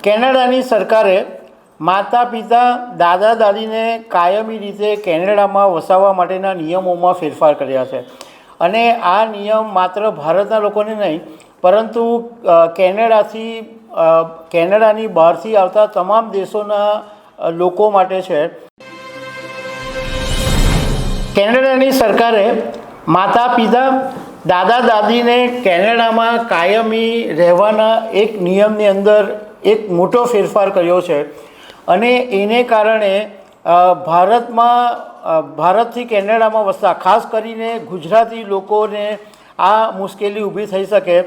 કેનેડાની સરકારે માતા પિતા દાદા દાદીને કાયમી રીતે કેનેડામાં વસાવવા માટેના નિયમોમાં ફેરફાર કર્યા છે અને આ નિયમ માત્ર ભારતના લોકોને નહીં પરંતુ કેનેડાની બહારથી આવતા તમામ દેશોના લોકો માટે છે. કેનેડાની સરકારે માતા પિતા દાદા દાદીને કેનેડામાં કાયમી રહેવાના એક નિયમની અંદર એક મોટો ફેરફાર કર્યો છે અને એને કારણે ભારતથી કેનેડામાં વસતા ખાસ કરીને ગુજરાતી લોકોને આ મુશ્કેલી ઊભી થઈ શકે,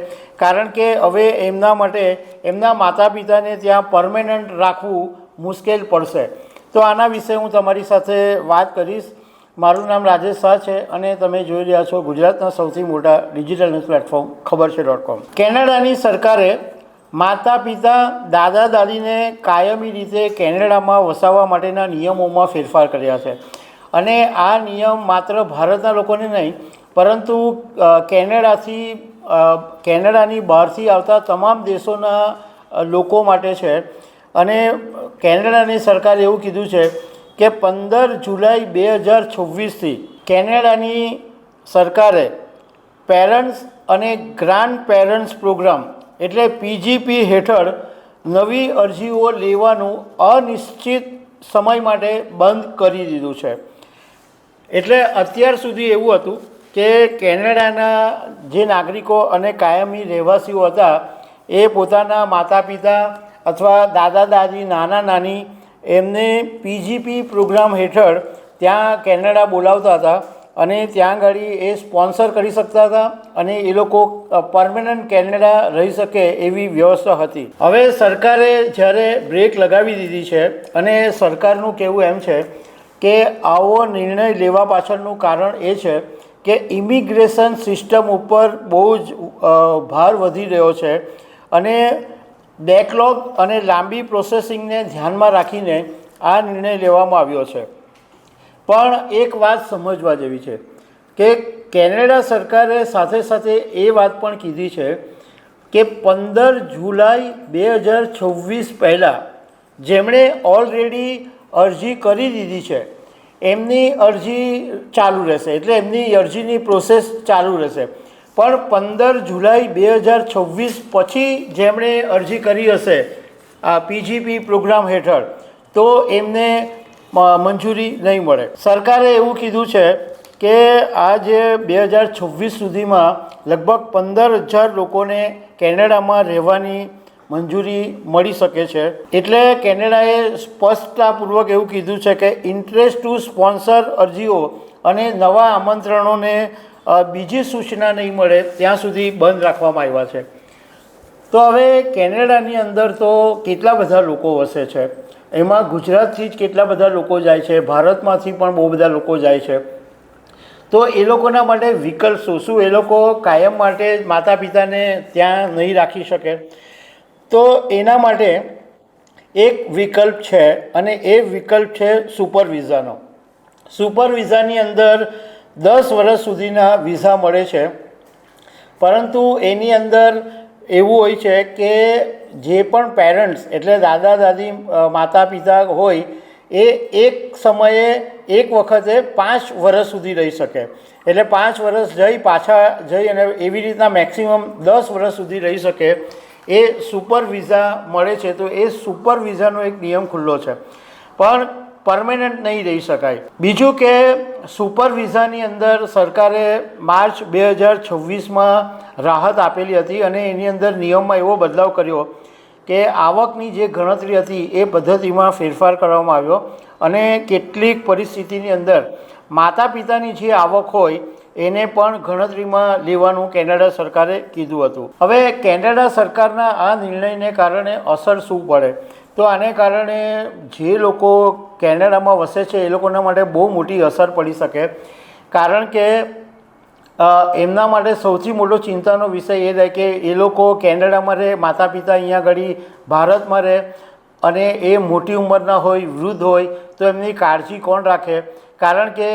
કારણ કે હવે એમના માટે એમના માતા પિતાને ત્યાં પરમેનન્ટ રાખવું મુશ્કેલ પડશે. તો આના વિશે હું તમારી સાથે વાત કરીશ. મારું નામ રાજેશ શાહ છે અને તમે જોઈ રહ્યા છો ગુજરાતના સૌથી મોટા ડિજિટલ ન્યૂઝ પ્લેટફોર્મ ખબરછે.com. કેનેડાની સરકારે માતા પિતા દાદા દાદીને કાયમી રીતે કેનેડામાં વસાવવા માટેના નિયમોમાં ફેરફાર કર્યા છે અને આ નિયમ માત્ર ભારતના લોકોને નહીં પરંતુ કેનેડાની બહારથી આવતા તમામ દેશોના લોકો માટે છે. અને કેનેડાની સરકારે એવું કીધું છે કે 15 જુલાઈ 2026થી કેનેડાની સરકારે પેરેન્ટ્સ અને ગ્રાન્ડ પેરેન્ટ્સ પ્રોગ્રામ એટલે PGP હેઠળ નવી અરજીઓ લેવાનું અનિશ્ચિત સમય માટે બંધ કરી દીધું છે. એટલે અત્યાર સુધી એવું હતું કે કેનેડાના જે નાગરિકો અને કાયમી રહેવાસીઓ હતા એ પોતાના માતા પિતા અથવા દાદા દાદી નાના નાની એમને PGP પ્રોગ્રામ હેઠળ ત્યાં કેનેડા બોલાવતા હતા અને ત્યાં આગળ એ સ્પોન્સર કરી શકતા હતા અને એ લોકો પરમેનન્ટ કેનેડા રહી શકે એવી વ્યવસ્થા હતી. હવે સરકારે જ્યારે બ્રેક લગાવી દીધી છે અને સરકારનું કહેવું એમ છે કે આવો નિર્ણય લેવા પાછળનું કારણ એ છે કે ઇમિગ્રેશન સિસ્ટમ ઉપર બહુ જ ભાર વધી રહ્યો છે અને બેકલોગ અને લાંબી પ્રોસેસિંગને ધ્યાનમાં રાખીને આ નિર્ણય લેવામાં આવ્યો છે. પણ એક વાત સમજવા જેવી છે કે કેનેડા સરકારે સાથે સાથે એ વાત પણ કીધી છે કે 15 જુલાઈ 2026 પહેલાં જેમણે ઓલરેડી અરજી કરી દીધી છે એમની અરજી ચાલુ રહેશે, એટલે એમની અરજીની પ્રોસેસ ચાલુ રહેશે. પણ 15 જુલાઈ 2026 પછી જેમણે અરજી કરી હશે આ PGP પ્રોગ્રામ હેઠળ તો એમને મંજૂરી નહીં મળે. સરકારે એવું કીધું છે કે આ જે 2026 સુધીમાં લગભગ 15,000 લોકોને કેનેડામાં રહેવાની મંજૂરી મળી શકે છે. એટલે કેનેડાએ સ્પષ્ટતાપૂર્વક એવું કીધું છે કે ઇન્ટરેસ્ટ ટુ સ્પોન્સર અરજીઓ અને નવા આમંત્રણોને બીજી સૂચના નહીં મળે ત્યાં સુધી બંધ રાખવામાં આવ્યા છે. તો હવે કેનેડાની અંદર તો કેટલા બધા લોકો વસે છે, એમાં ગુજરાતથી જ કેટલા બધા લોકો જાય છે, ભારતમાંથી પણ બહુ બધા લોકો જાય છે. તો એ લોકોના માટે વિકલ્પ શું? એ લોકો કાયમ માટે માતા પિતાને ત્યાં નહીં રાખી શકે? તો એના માટે એક વિકલ્પ છે અને એ વિકલ્પ છે સુપર વિઝાનો. સુપર વિઝાની અંદર 10 વર્ષ સુધીના વિઝા મળે છે, પરંતુ એની અંદર એવું હોય છે કે જે પણ પેરેન્ટ્સ એટલે દાદા દાદી માતા પિતા હોય એ એક સમયે એક વખતે 5 વર્ષ સુધી રહી શકે. એટલે 5 વર્ષ પાછા જઈ અને એવી રીતના મેક્સિમમ 10 વર્ષ સુધી રહી શકે એ સુપર વિઝા મળે છે. તો એ સુપર વિઝાનો એક નિયમ ખુલ્લો છે, પણ પરમેનન્ટ નહીં રહી શકાય. બીજું કે સુપર વિઝાની અંદર સરકારે માર્ચ 2026માં રાહત આપેલી હતી અને એની અંદર નિયમમાં એવો બદલાવ કર્યો કે આવકની જે ગણતરી હતી એ પદ્ધતિમાં ફેરફાર કરવામાં આવ્યો અને કેટલીક પરિસ્થિતિની અંદર માતા પિતાની જે આવક હોય એને પણ ગણતરીમાં લેવાનું કેનેડા સરકારે કીધું હતું. હવે કેનેડા સરકારના આ નિર્ણયને કારણે અસર શું પડે? તો આને કારણે જે લોકો કેનેડામાં વસે છે એ લોકોના માટે બહુ મોટી અસર પડી શકે, કારણ કે એમના માટે સૌથી મોટો ચિંતાનો વિષય એ રહે કે એ લોકો કેનેડામાં રહે, માતા પિતા અહીંયા આગળ ભારતમાં રહે અને એ મોટી ઉંમરના હોય, વૃદ્ધ હોય, તો એમની કાળજી કોણ રાખે? કારણ કે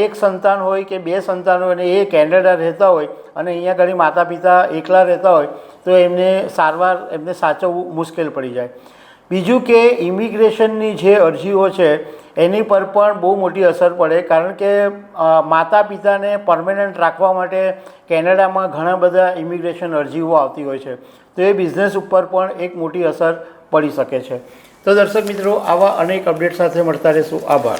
એક સંતાન હોય કે બે સંતાન હોય અને એ કેનેડા રહેતા હોય અને અહીંયા ઘણી માતા પિતા એકલા રહેતા હોય તો એમને સારવાર એમને સાચવવું મુશ્કેલ પડી જાય. બીજું કે ઇમિગ્રેશનની જે અરજીઓ છે એની પર પણ બહુ મોટી અસર પડે, કારણ કે માતા પિતાને પરમેનન્ટ રાખવા માટે કેનેડામાં ઘણા બધા ઇમિગ્રેશન અરજીઓ આવતી હોય છે, તો એ બિઝનેસ ઉપર પણ એક મોટી અસર પડી શકે છે. તો દર્શક મિત્રો, આવા અનેક અપડેટ સાથે મળતા રહીશું. આભાર.